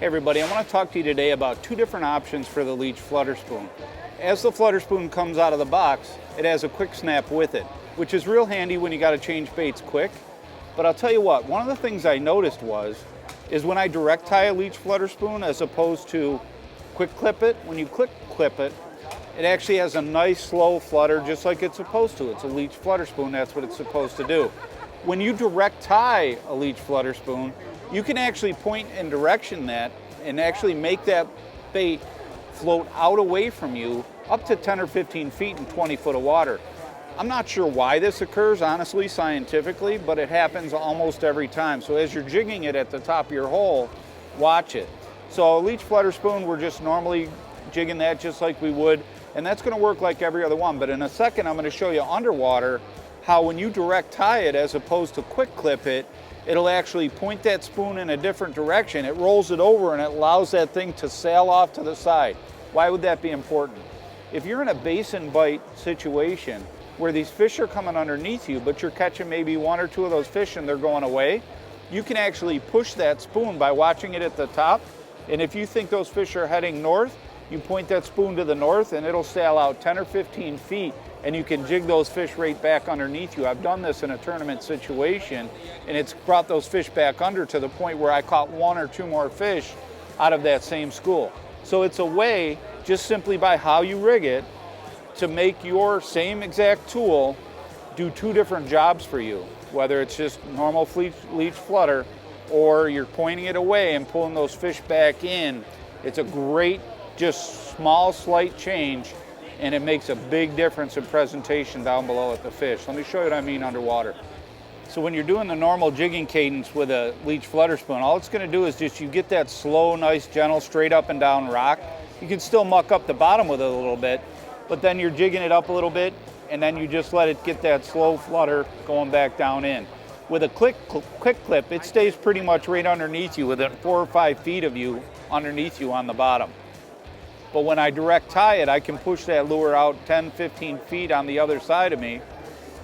Hey everybody, I want to talk to you today about two different options for the Leech Flutter Spoon. As the Flutter Spoon comes out of the box, it has a quick snap with it, which is real handy when you got to change baits quick. But I'll tell you what, one of the things I noticed is when I direct tie a Leech Flutter Spoon as opposed to quick clip it, when you quick clip it, it actually has a nice slow flutter just like it's supposed to. It's a Leech Flutter Spoon, that's what it's supposed to do. When you direct tie a Leech Flutter Spoon, you can actually point and direction that and actually make that bait float out away from you up to 10 or 15 feet in 20 foot of water. I'm not sure why this occurs, honestly, scientifically, but it happens almost every time. So as you're jigging it at the top of your hole, watch it. So a Leech Flutter Spoon, we're just normally jigging that just like we would, and that's going to work like every other one. But in a second, I'm going to show you underwater how when you direct tie it as opposed to quick clip it, it'll actually point that spoon in a different direction. It rolls it over and it allows that thing to sail off to the side. Why would that be important? If you're in a basin bite situation where these fish are coming underneath you, but you're catching maybe one or two of those fish and they're going away, you can actually push that spoon by watching it at the top. And if you think those fish are heading north, you point that spoon to the north and it'll sail out 10 or 15 feet and you can jig those fish right back underneath you. I've done this in a tournament situation and it's brought those fish back under to the point where I caught one or two more fish out of that same school. So it's a way, just simply by how you rig it, to make your same exact tool do two different jobs for you, whether it's just normal leech flutter or you're pointing it away and pulling those fish back in. It's a great, just small, slight change, and it makes a big difference in presentation down below at the fish. Let me show you what I mean underwater. So when you're doing the normal jigging cadence with a Leech Flutter Spoon, all it's going to do is just you get that slow, nice, gentle, straight up and down rock. You can still muck up the bottom with it a little bit, but then you're jigging it up a little bit, and then you just let it get that slow flutter going back down in. With a quick clip, it stays pretty much right underneath you, within 4 or 5 feet of you, underneath you on the bottom. But when I direct tie it, I can push that lure out 10, 15 feet on the other side of me.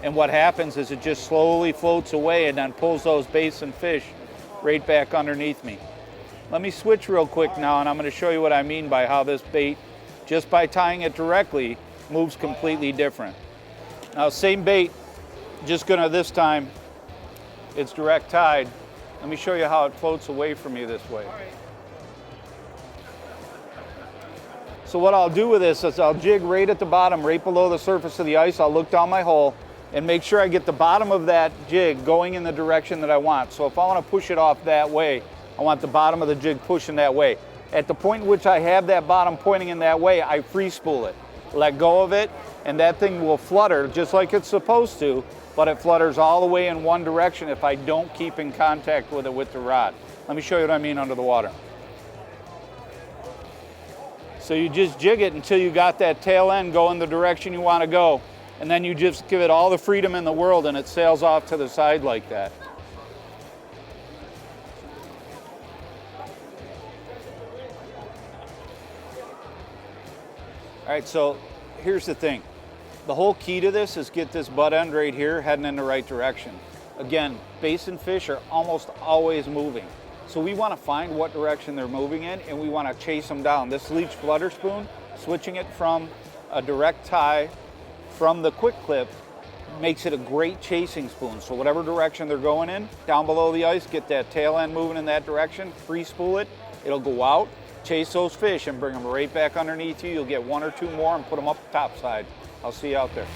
And what happens is it just slowly floats away and then pulls those basin fish right back underneath me. Let me switch real quick now, and I'm going to show you what I mean by how this bait, just by tying it directly, moves completely different. Now, same bait, just going to this time, it's direct tied. Let me show you how it floats away from you this way. So what I'll do with this is I'll jig right at the bottom, right below the surface of the ice. I'll look down my hole and make sure I get the bottom of that jig going in the direction that I want. So if I want to push it off that way, I want the bottom of the jig pushing that way. At the point in which I have that bottom pointing in that way, I free spool it, let go of it, and that thing will flutter just like it's supposed to, but it flutters all the way in one direction if I don't keep in contact with it with the rod. Let me show you what I mean under the water. So you just jig it until you got that tail end going the direction you want to go, and then you just give it all the freedom in the world and it sails off to the side like that. All right, so here's the thing. The whole key to this is get this butt end right here heading in the right direction. Again, basin fish are almost always moving. So we want to find what direction they're moving in and we want to chase them down. This Leech Flutter Spoon, switching it from a direct tie from the quick clip, makes it a great chasing spoon. So whatever direction they're going in, down below the ice, get that tail end moving in that direction, free spool it, it'll go out, chase those fish and bring them right back underneath you. You'll get one or two more and put them up the top side. I'll see you out there.